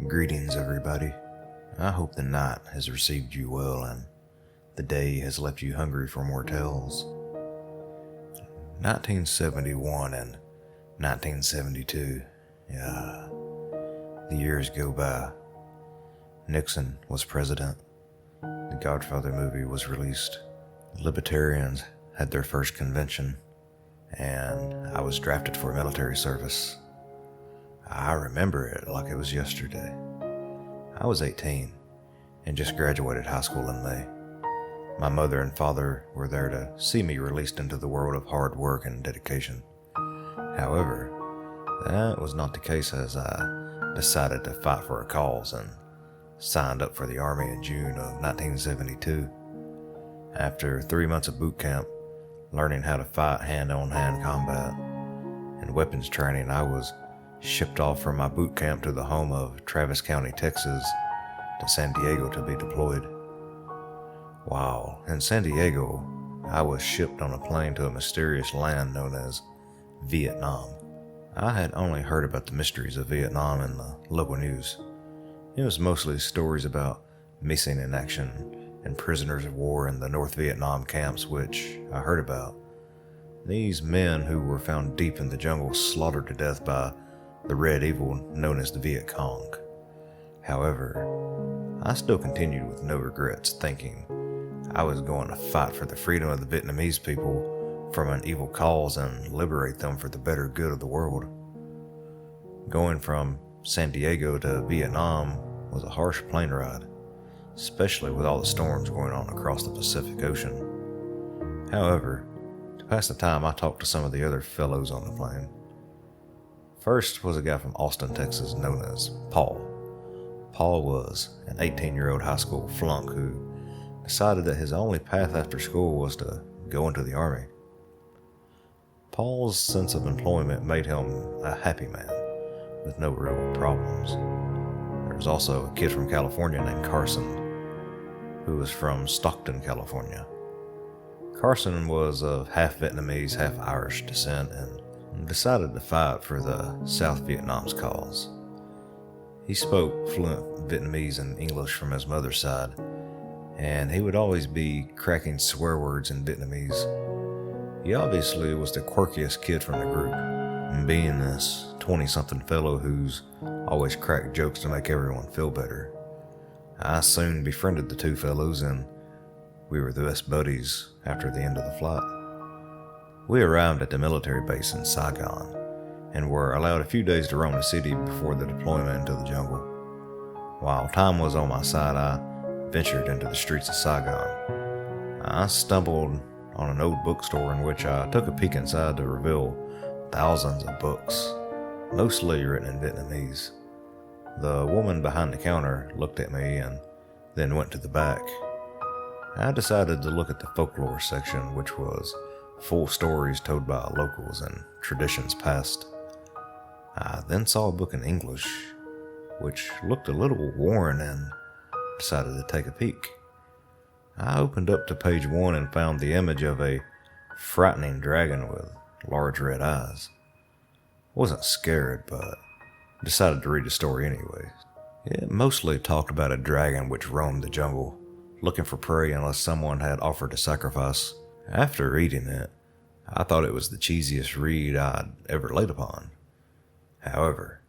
Greetings, everybody. I hope the night has received you well and the day has left you hungry for more tales. 1971 and 1972. Yeah, the years go by. Nixon was president. The Godfather movie was released. Libertarians had their first convention, and I was drafted for military service. I remember it like it was yesterday. I was 18 and just graduated high school in May. My mother and father were there to see me released into the world of hard work and dedication. However, that was not the case as I decided to fight for a cause and signed up for the Army in June of 1972. After 3 months of boot camp, learning how to fight hand-on-hand combat and weapons training, I was shipped off from my boot camp to the home of Travis County, Texas, to San Diego to be deployed. While in San Diego, I was shipped on a plane to a mysterious land known as Vietnam. I had only heard about the mysteries of Vietnam in the local news. It was mostly stories about missing in action and prisoners of war in the North Vietnam camps, which I heard about. These men who were found deep in the jungle slaughtered to death by the red evil known as the Vietcong. However, I still continued with no regrets, thinking I was going to fight for the freedom of the Vietnamese people from an evil cause and liberate them for the better good of the world. Going from San Diego to Vietnam was a harsh plane ride, especially with all the storms going on across the Pacific Ocean. However, to pass the time, I talked to some of the other fellows on the plane. First was a guy from Austin, Texas, known as Paul. Paul was an 18-year-old high school flunk who decided that his only path after school was to go into the Army. Paul's sense of employment made him a happy man with no real problems. There was also a kid from California named Carson, who was from Stockton, California. Carson was of half Vietnamese, half Irish descent and decided to fight for the South Vietnam's cause. He spoke fluent Vietnamese and English from his mother's side, and he would always be cracking swear words in Vietnamese. He obviously was the quirkiest kid from the group, and being this 20-something fellow who's always cracked jokes to make everyone feel better. I soon befriended the two fellows, and we were the best buddies after the end of the flight. We arrived at the military base in Saigon and were allowed a few days to roam the city before the deployment into the jungle. While time was on my side, I ventured into the streets of Saigon. I stumbled on an old bookstore in which I took a peek inside to reveal thousands of books, mostly written in Vietnamese. The woman behind the counter looked at me and then went to the back. I decided to look at the folklore section, which was full stories told by locals and traditions past. I then saw a book in English, which looked a little worn, and decided to take a peek. I opened up to page 1 and found the image of a frightening dragon with large red eyes. I wasn't scared, but decided to read the story anyway. It mostly talked about a dragon which roamed the jungle, looking for prey unless someone had offered a sacrifice. After reading it, I thought it was the cheesiest read I'd ever laid upon. However,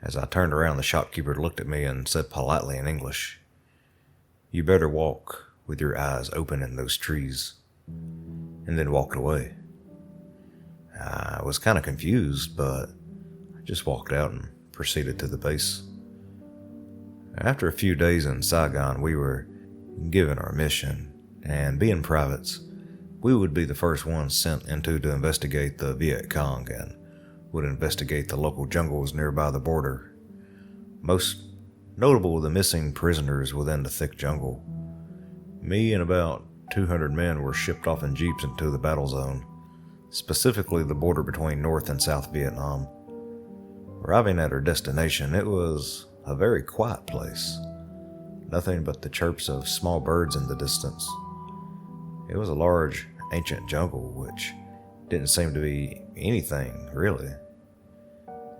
as I turned around, the shopkeeper looked at me and said politely in English, "You better walk with your eyes open in those trees," and then walked away. I was kind of confused, but I just walked out and proceeded to the base. After a few days in Saigon, we were given our mission, and being privates, we would be the first ones sent into to investigate the Vietcong and would investigate the local jungles nearby the border. Most notable the missing prisoners within the thick jungle. Me and about 200 men were shipped off in jeeps into the battle zone, specifically the border between North and South Vietnam. Arriving at our destination, it was a very quiet place. Nothing but the chirps of small birds in the distance. It was a large, ancient jungle, which didn't seem to be anything, really.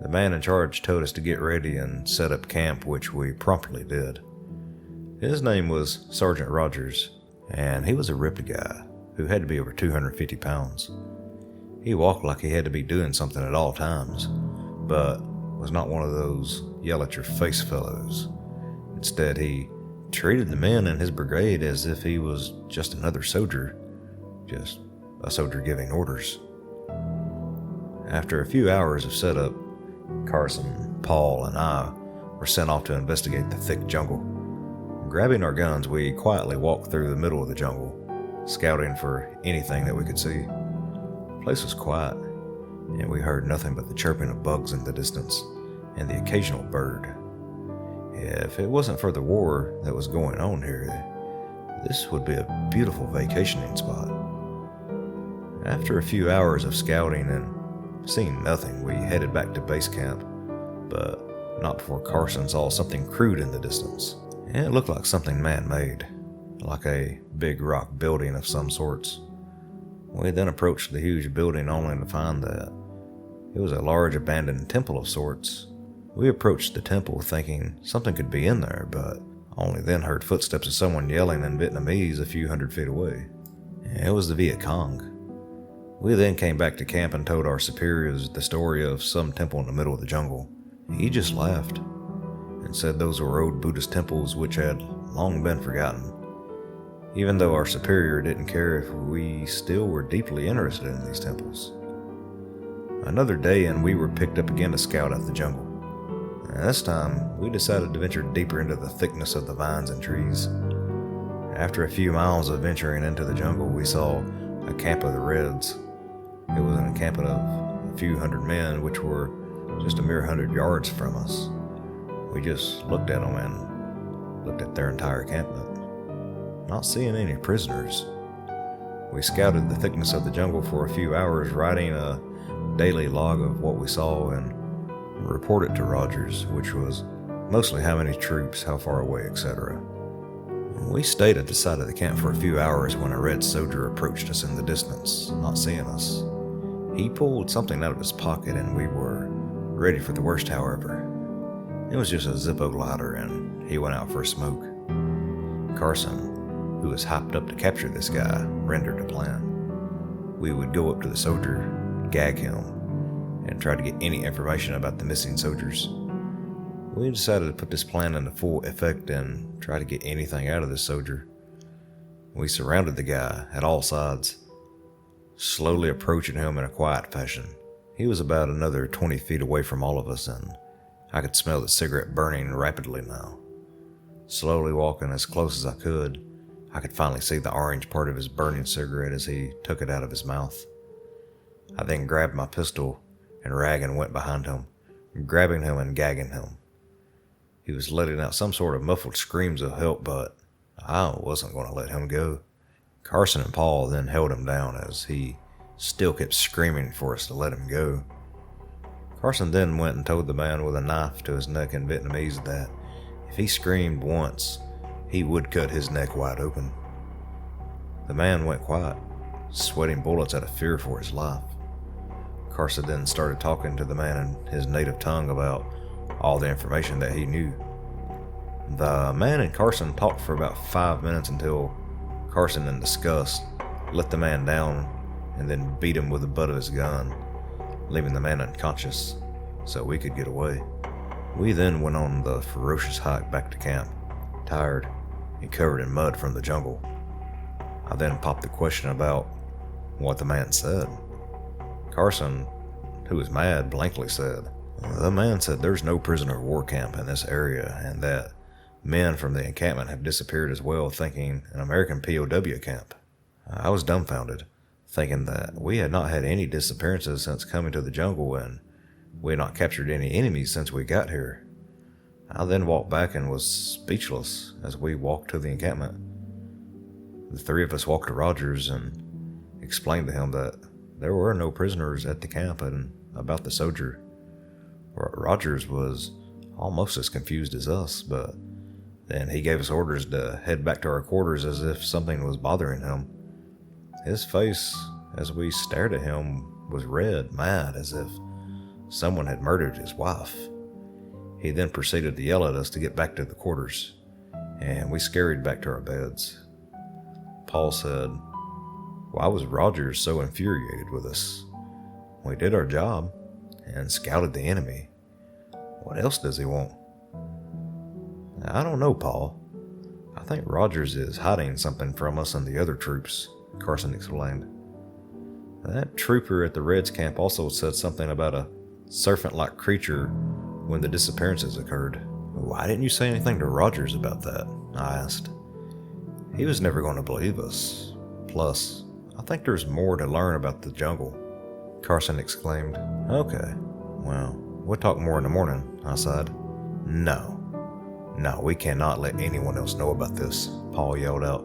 The man in charge told us to get ready and set up camp, which we promptly did. His name was Sergeant Rogers, and he was a ripped guy who had to be over 250 pounds. He walked like he had to be doing something at all times, but was not one of those yell-at-your-face fellows. Instead, he treated the men in his brigade as if he was just another soldier, just a soldier giving orders. After a few hours of setup, Carson, Paul, and I were sent off to investigate the thick jungle. Grabbing our guns, we quietly walked through the middle of the jungle, scouting for anything that we could see. The place was quiet, and we heard nothing but the chirping of bugs in the distance and the occasional bird. If it wasn't for the war that was going on here, this would be a beautiful vacationing spot. After a few hours of scouting and seeing nothing, we headed back to base camp, but not before Carson saw something crude in the distance. It looked like something man-made, like a big rock building of some sorts. We then approached the huge building only to find that it was a large abandoned temple of sorts. We approached the temple thinking something could be in there, but only then heard footsteps of someone yelling in Vietnamese a few hundred feet away. It was the Vietcong. We then came back to camp and told our superiors the story of some temple in the middle of the jungle. He just laughed and said those were old Buddhist temples which had long been forgotten. Even though our superior didn't care if we still were deeply interested in these temples. Another day and we were picked up again to scout out the jungle. And this time, we decided to venture deeper into the thickness of the vines and trees. After a few miles of venturing into the jungle, we saw a camp of the Reds. It was an encampment of a few hundred men, which were just a mere 100 yards from us. We just looked at them and looked at their entire encampment, not seeing any prisoners. We scouted the thickness of the jungle for a few hours, writing a daily log of what we saw and reported to Rogers, which was mostly how many troops, how far away, etc. We stayed at the side of the camp for a few hours when a red soldier approached us in the distance, not seeing us. He pulled something out of his pocket and we were ready for the worst, however. It was just a Zippo lighter and he went out for a smoke. Carson, who was hyped up to capture this guy, rendered a plan. We would go up to the soldier, gag him, and try to get any information about the missing soldiers. We decided to put this plan into full effect and try to get anything out of this soldier. We surrounded the guy at all sides, slowly approaching him in a quiet fashion. He was about another 20 feet away from all of us, and I could smell the cigarette burning rapidly now. Slowly walking as close as I could finally see the orange part of his burning cigarette as he took it out of his mouth. I then grabbed my pistol and rag and went behind him, grabbing him and gagging him. He was letting out some sort of muffled screams of help, but I wasn't going to let him go. Carson and Paul then held him down as he still kept screaming for us to let him go. Carson then went and told the man with a knife to his neck in Vietnamese that if he screamed once, he would cut his neck wide open. The man went quiet, sweating bullets out of fear for his life. Carson then started talking to the man in his native tongue about all the information that he knew. The man and Carson talked for about 5 minutes until Carson, in disgust, let the man down and then beat him with the butt of his gun, leaving the man unconscious so we could get away. We then went on the ferocious hike back to camp, tired and covered in mud from the jungle. I then popped the question about what the man said. Carson, who was mad, blankly said, "The man said there's no prisoner of war camp in this area and that men from the encampment have disappeared as well, thinking an American POW camp." I was dumbfounded, thinking that we had not had any disappearances since coming to the jungle and we had not captured any enemies since we got here. I then walked back and was speechless as we walked to the encampment. The three of us walked to Rogers and explained to him that there were no prisoners at the camp and about the soldier. Rogers was almost as confused as us, but then he gave us orders to head back to our quarters as if something was bothering him. His face, as we stared at him, was red, mad, as if someone had murdered his wife. He then proceeded to yell at us to get back to the quarters, and we scurried back to our beds. Paul said, "Why was Rogers so infuriated with us? We did our job and scouted the enemy. What else does he want?" "I don't know, Paul. I think Rogers is hiding something from us and the other troops," Carson explained. "That trooper at the Reds camp also said something about a serpent-like creature when the disappearances occurred." "Why didn't you say anything to Rogers about that?" I asked. "He was never going to believe us. Plus, I think there's more to learn about the jungle," Carson exclaimed. "Okay, well, we'll talk more in the morning," I said. No, we cannot let anyone else know about this," Paul yelled out.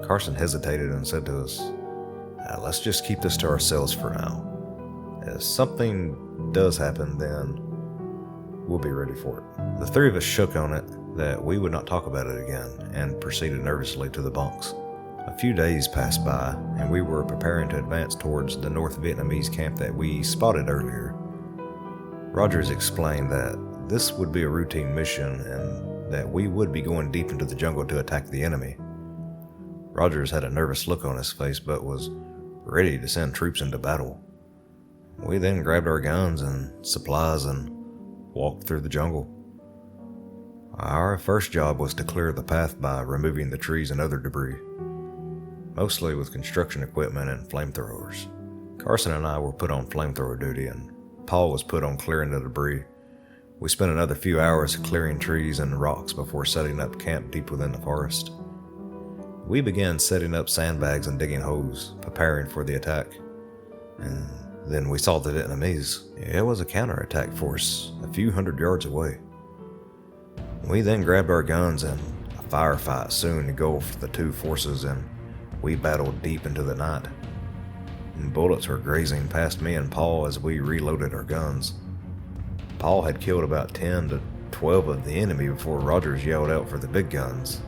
Carson hesitated and said to us, "Let's just keep this to ourselves for now. If something does happen, then we'll be ready for it." The three of us shook on it that we would not talk about it again and proceeded nervously to the bunks. A few days passed by, and we were preparing to advance towards the North Vietnamese camp that we spotted earlier. Rogers explained that this would be a routine mission and that we would be going deep into the jungle to attack the enemy. Rogers had a nervous look on his face but was ready to send troops into battle. We then grabbed our guns and supplies and walked through the jungle. Our first job was to clear the path by removing the trees and other debris, mostly with construction equipment and flamethrowers. Carson and I were put on flamethrower duty, and Paul was put on clearing the debris. We spent another few hours clearing trees and rocks before setting up camp deep within the forest. We began setting up sandbags and digging holes, preparing for the attack. And then we saw the Vietnamese. It was a counterattack force a few hundred yards away. We then grabbed our guns, and a firefight soon engulfed the two forces, and we battled deep into the night. And bullets were grazing past me and Paul as we reloaded our guns. Paul had killed about 10 to 12 of the enemy before Rogers yelled out for the big guns.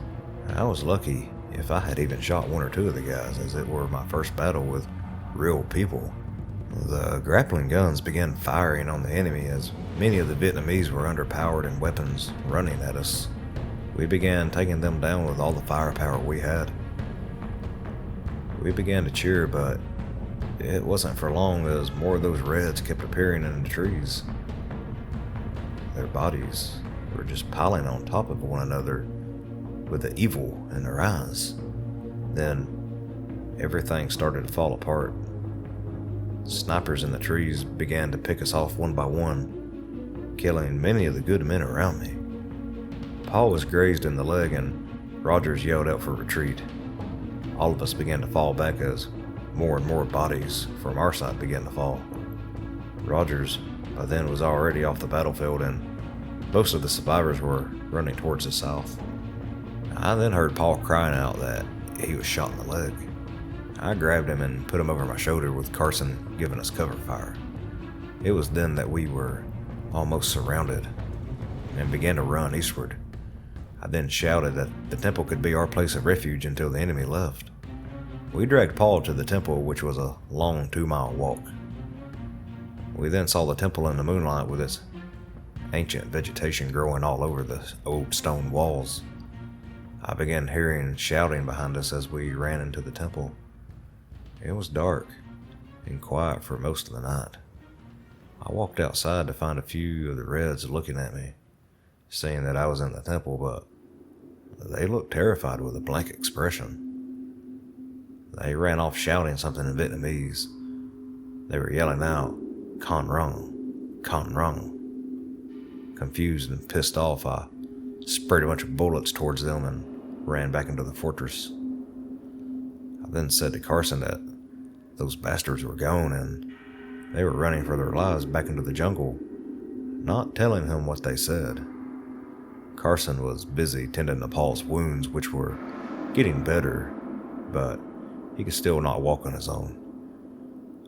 I was lucky if I had even shot one or two of the guys, as it were my first battle with real people. The grappling guns began firing on the enemy as many of the Vietnamese were underpowered and weapons running at us. We began taking them down with all the firepower we had. We began to cheer, but it wasn't for long as more of those Reds kept appearing in the trees. Their bodies were just piling on top of one another with the evil in their eyes. Then everything started to fall apart. Snipers in the trees began to pick us off one by one, killing many of the good men around me. Paul was grazed in the leg, and Rogers yelled out for retreat. All of us began to fall back as more and more bodies from our side began to fall. Rogers by then was already off the battlefield, and most of the survivors were running towards the south. I then heard Paul crying out that he was shot in the leg. I grabbed him and put him over my shoulder with Carson giving us cover fire. It was then that we were almost surrounded and began to run eastward. I then shouted that the temple could be our place of refuge until the enemy left. We dragged Paul to the temple, which was a long 2-mile walk. We then saw the temple in the moonlight with its ancient vegetation growing all over the old stone walls. I began hearing shouting behind us as we ran into the temple. It was dark and quiet for most of the night. I walked outside to find a few of the Reds looking at me, saying that I was in the temple, but they looked terrified with a blank expression. They ran off shouting something in Vietnamese. They were yelling out, "Con Rung, Con Rung." Confused and pissed off, I sprayed a bunch of bullets towards them and ran back into the fortress. I then said to Carson that those bastards were gone and they were running for their lives back into the jungle, not telling him what they said. Carson was busy tending to Paul's wounds, which were getting better, but he could still not walk on his own.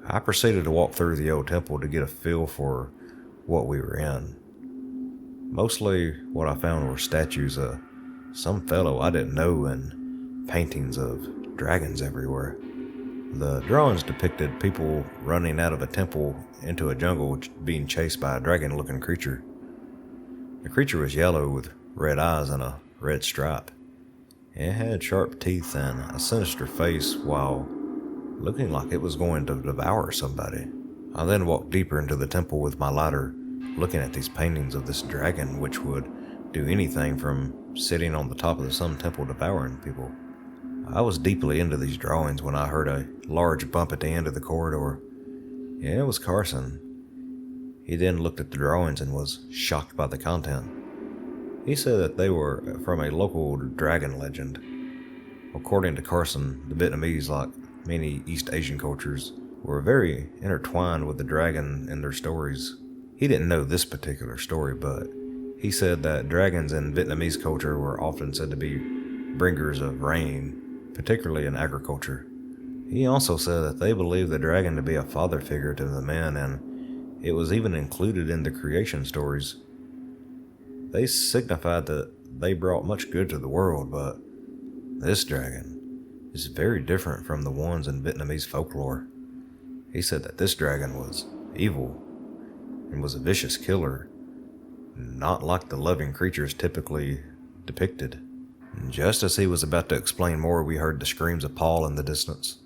I proceeded to walk through the old temple to get a feel for what we were in. Mostly what I found were statues of some fellow I didn't know and paintings of dragons everywhere. The drawings depicted people running out of a temple into a jungle being chased by a dragon-looking creature. The creature was yellow with red eyes and a red stripe. It had sharp teeth and a sinister face while looking like it was going to devour somebody. I then walked deeper into the temple with my lighter, looking at these paintings of this dragon which would do anything from sitting on the top of some temple devouring people. I was deeply into these drawings when I heard a large bump at the end of the corridor. Yeah, it was Carson. He then looked at the drawings and was shocked by the content. He said that they were from a local dragon legend. According to Carson, the Vietnamese, like many East Asian cultures, were very intertwined with the dragon in their stories. He didn't know this particular story, but he said that dragons in Vietnamese culture were often said to be bringers of rain, particularly in agriculture. He also said that they believed the dragon to be a father figure to the men, and it was even included in the creation stories. They signified that they brought much good to the world, but this dragon is very different from the ones in Vietnamese folklore. He said that this dragon was evil and was a vicious killer, not like the loving creatures typically depicted. Just as he was about to explain more, we heard the screams of Paul in the distance.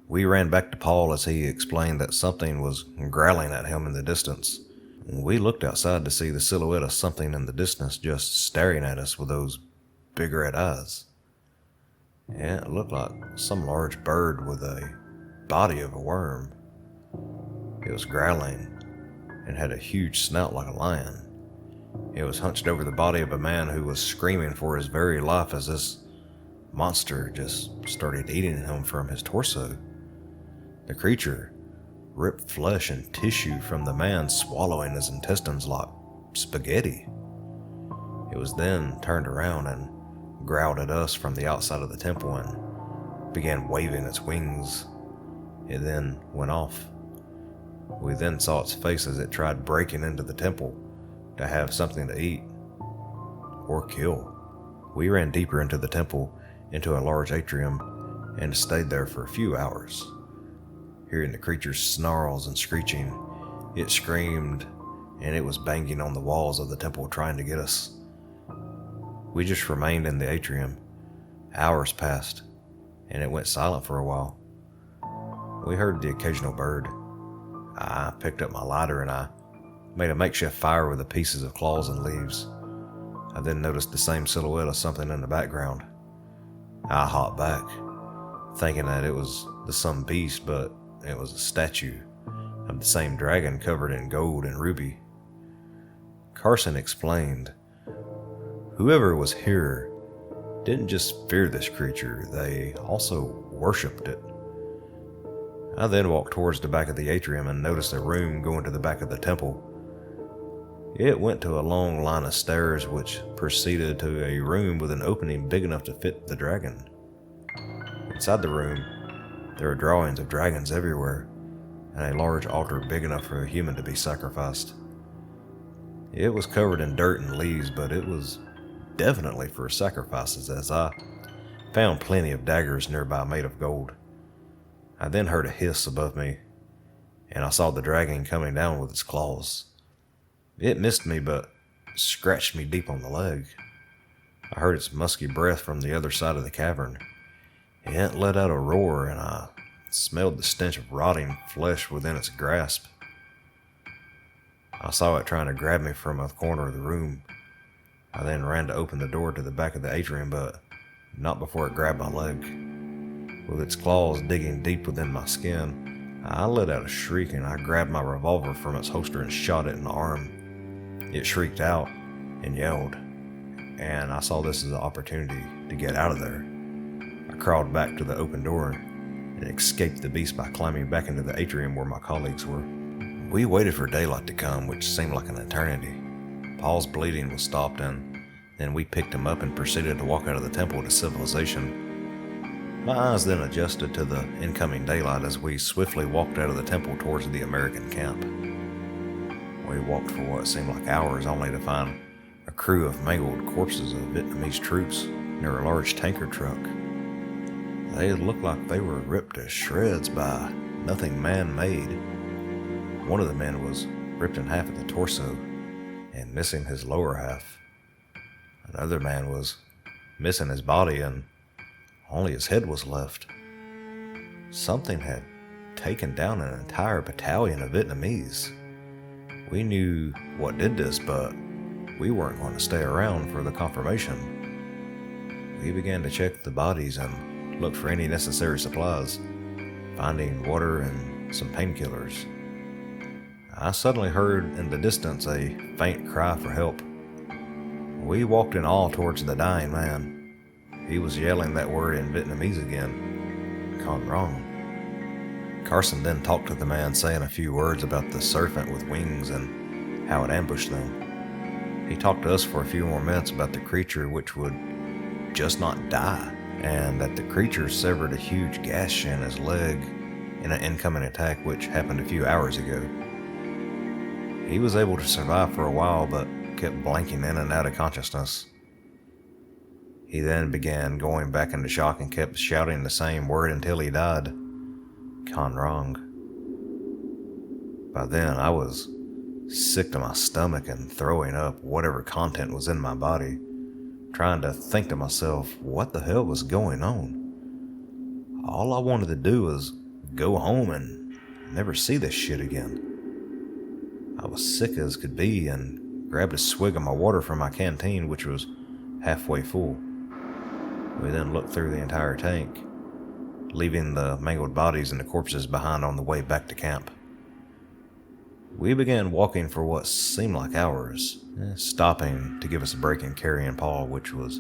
We ran back to Paul as he explained that something was growling at him in the distance. We looked outside to see the silhouette of something in the distance just staring at us with those big red eyes. Yeah, it looked like some large bird with a body of a worm. It was growling and had a huge snout like a lion. It was hunched over the body of a man who was screaming for his very life as this monster just started eating him from his torso. The creature ripped flesh and tissue from the man, swallowing his intestines like spaghetti. It was then turned around and growled at us from the outside of the temple and began waving its wings. It then went off. We then saw its face as it tried breaking into the temple to have something to eat or kill. We ran deeper into the temple, into a large atrium, and stayed there for a few hours. Hearing the creature's snarls and screeching, it screamed, and it was banging on the walls of the temple trying to get us. We just remained in the atrium. Hours passed, and it went silent for a while. We heard the occasional bird. I picked up my lighter and I made a makeshift fire with the pieces of claws and leaves. I then noticed the same silhouette of something in the background. I hopped back, thinking that it was some beast, but it was a statue of the same dragon covered in gold and ruby. Carson explained, whoever was here didn't just fear this creature, they also worshipped it. I then walked towards the back of the atrium and noticed a room going to the back of the temple. It went to a long line of stairs which proceeded to a room with an opening big enough to fit the dragon. Inside the room, there were drawings of dragons everywhere, and a large altar big enough for a human to be sacrificed. It was covered in dirt and leaves, but it was definitely for sacrifices, as I found plenty of daggers nearby made of gold. I then heard a hiss above me, and I saw the dragon coming down with its claws. It missed me, but scratched me deep on the leg. I heard its musky breath from the other side of the cavern. It let out a roar, and I smelled the stench of rotting flesh within its grasp. I saw it trying to grab me from a corner of the room. I then ran to open the door to the back of the atrium, but not before it grabbed my leg. With its claws digging deep within my skin, I let out a shriek and I grabbed my revolver from its holster and shot it in the arm. It shrieked out and yelled, and I saw this as an opportunity to get out of there. I crawled back to the open door and escaped the beast by climbing back into the atrium where my colleagues were. We waited for daylight to come, which seemed like an eternity. Paul's bleeding was stopped, and then we picked him up and proceeded to walk out of the temple to civilization. My eyes then adjusted to the incoming daylight as we swiftly walked out of the temple towards the American camp. We walked for what seemed like hours, only to find a crew of mangled corpses of Vietnamese troops near a large tanker truck. They looked like they were ripped to shreds by nothing man-made. One of the men was ripped in half at the torso and missing his lower half. Another man was missing his body and only his head was left. Something had taken down an entire battalion of Vietnamese. We knew what did this, but we weren't going to stay around for the confirmation. We began to check the bodies and look for any necessary supplies, finding water and some painkillers. I suddenly heard in the distance a faint cry for help. We walked in awe towards the dying man. He was yelling that word in Vietnamese again, Con Rong. Carson then talked to the man, saying a few words about the serpent with wings and how it ambushed them. He talked to us for a few more minutes about the creature which would just not die, and that the creature severed a huge gash in his leg in an incoming attack which happened a few hours ago. He was able to survive for a while, but kept blanking in and out of consciousness. He then began going back into shock and kept shouting the same word until he died, Con Rong. By then, I was sick to my stomach and throwing up whatever content was in my body, trying to think to myself what the hell was going on. All I wanted to do was go home and never see this shit again. I was sick as could be and grabbed a swig of my water from my canteen, which was halfway full. We then looked through the entire tank, leaving the mangled bodies and the corpses behind on the way back to camp. We began walking for what seemed like hours, stopping to give us a break and carrying Paul, which was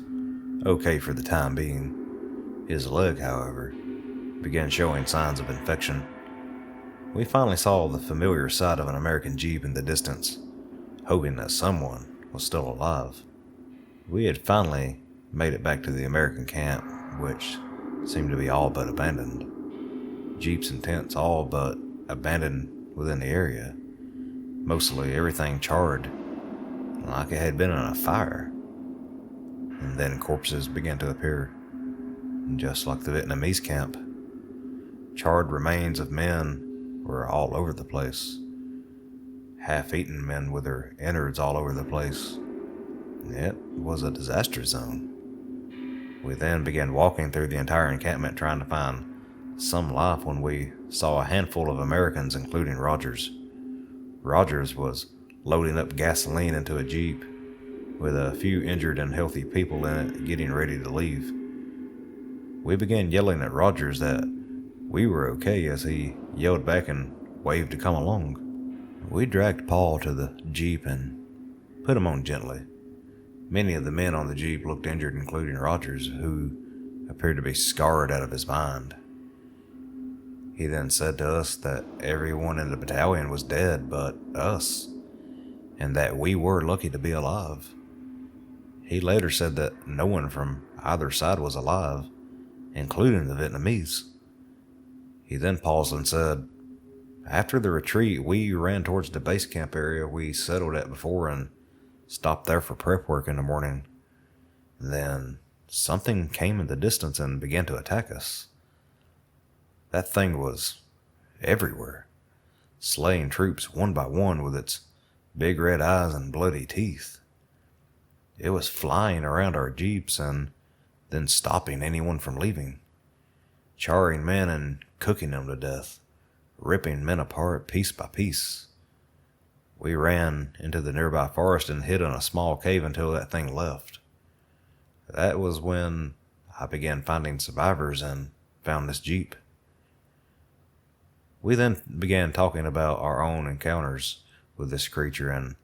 okay for the time being. His leg, however, began showing signs of infection. We finally saw the familiar sight of an American Jeep in the distance, hoping that someone was still alive. We had finally made it back to the American camp, which seemed to be all but abandoned. Jeeps and tents all but abandoned within the area. Mostly everything charred, like it had been in a fire. And then corpses began to appear, just like the Vietnamese camp. Charred remains of men were all over the place. Half-eaten men with their innards all over the place. It was a disaster zone. We then began walking through the entire encampment trying to find some life when we saw a handful of Americans, including Rogers. Rogers was loading up gasoline into a Jeep with a few injured and healthy people in it getting ready to leave. We began yelling at Rogers that we were okay as he yelled back and waved to come along. We dragged Paul to the Jeep and put him on gently. Many of the men on the Jeep looked injured, including Rogers, who appeared to be scarred out of his mind. He then said to us that everyone in the battalion was dead but us, and that we were lucky to be alive. He later said that no one from either side was alive, including the Vietnamese. He then paused and said, "After the retreat, we ran towards the base camp area we settled at before and stopped there for prep work in the morning. Then something came in the distance and began to attack us. That thing was everywhere, slaying troops one by one with its big red eyes and bloody teeth. It was flying around our Jeeps and then stopping anyone from leaving, charring men and cooking them to death, ripping men apart piece by piece. We ran into the nearby forest and hid in a small cave until that thing left. That was when I began finding survivors and found this Jeep." We then began talking about our own encounters with this creature and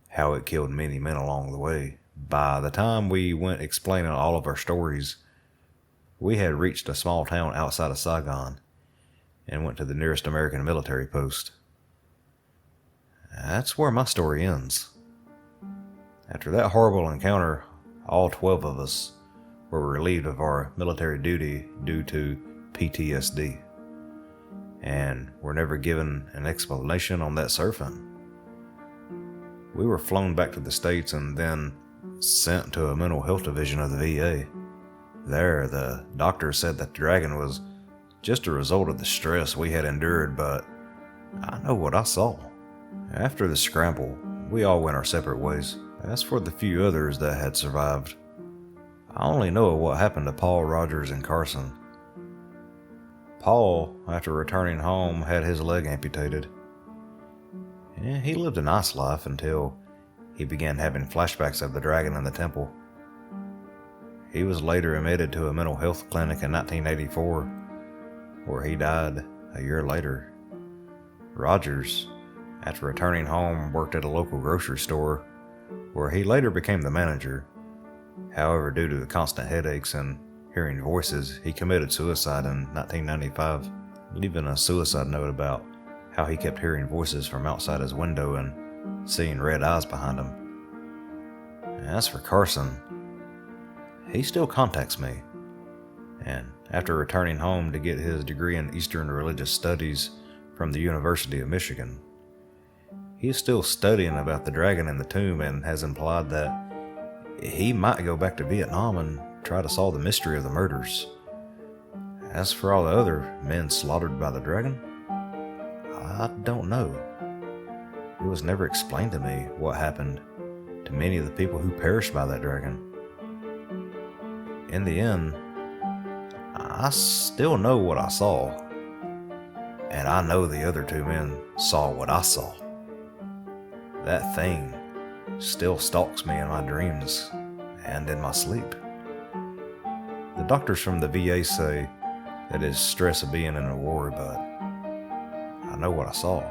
how it killed many men along the way. By the time we went explaining all of our stories, we had reached a small town outside of Saigon and went to the nearest American military post. That's where my story ends. After that horrible encounter, all 12 of us were relieved of our military duty due to PTSD, and were never given an explanation on that serpent. We were flown back to the States and then sent to a mental health division of the VA. There, the doctor said that the dragon was just a result of the stress we had endured, but I know what I saw. After the scramble, we all went our separate ways. As for the few others that had survived, I only know what happened to Paul, Rogers, and Carson. Paul, after returning home, had his leg amputated. He lived a nice life until he began having flashbacks of the dragon in the temple. He was later admitted to a mental health clinic in 1984, where he died a year later. Rogers, after returning home, worked at a local grocery store, where he later became the manager. However, due to the constant headaches and hearing voices, he committed suicide in 1995, leaving a suicide note about how he kept hearing voices from outside his window and seeing red eyes behind him. As for Carson, he still contacts me, and after returning home to get his degree in Eastern Religious Studies from the University of Michigan, he is still studying about the dragon in the tomb and has implied that he might go back to Vietnam and try to solve the mystery of the murders. As for all the other men slaughtered by the dragon, I don't know. It was never explained to me what happened to many of the people who perished by that dragon. In the end, I still know what I saw, and I know the other two men saw what I saw. That thing still stalks me in my dreams and in my sleep. The doctors from the VA say that it's stress of being in a war, but I know what I saw,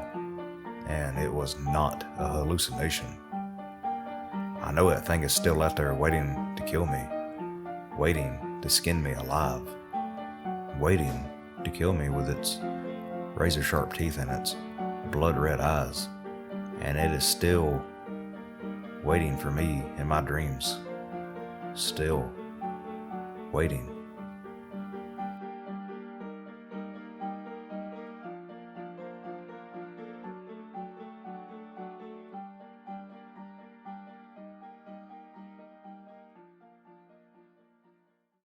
and it was not a hallucination. I know that thing is still out there waiting to kill me, waiting to skin me alive, waiting to kill me with its razor-sharp teeth and its blood-red eyes, and it is still waiting for me in my dreams, still waiting.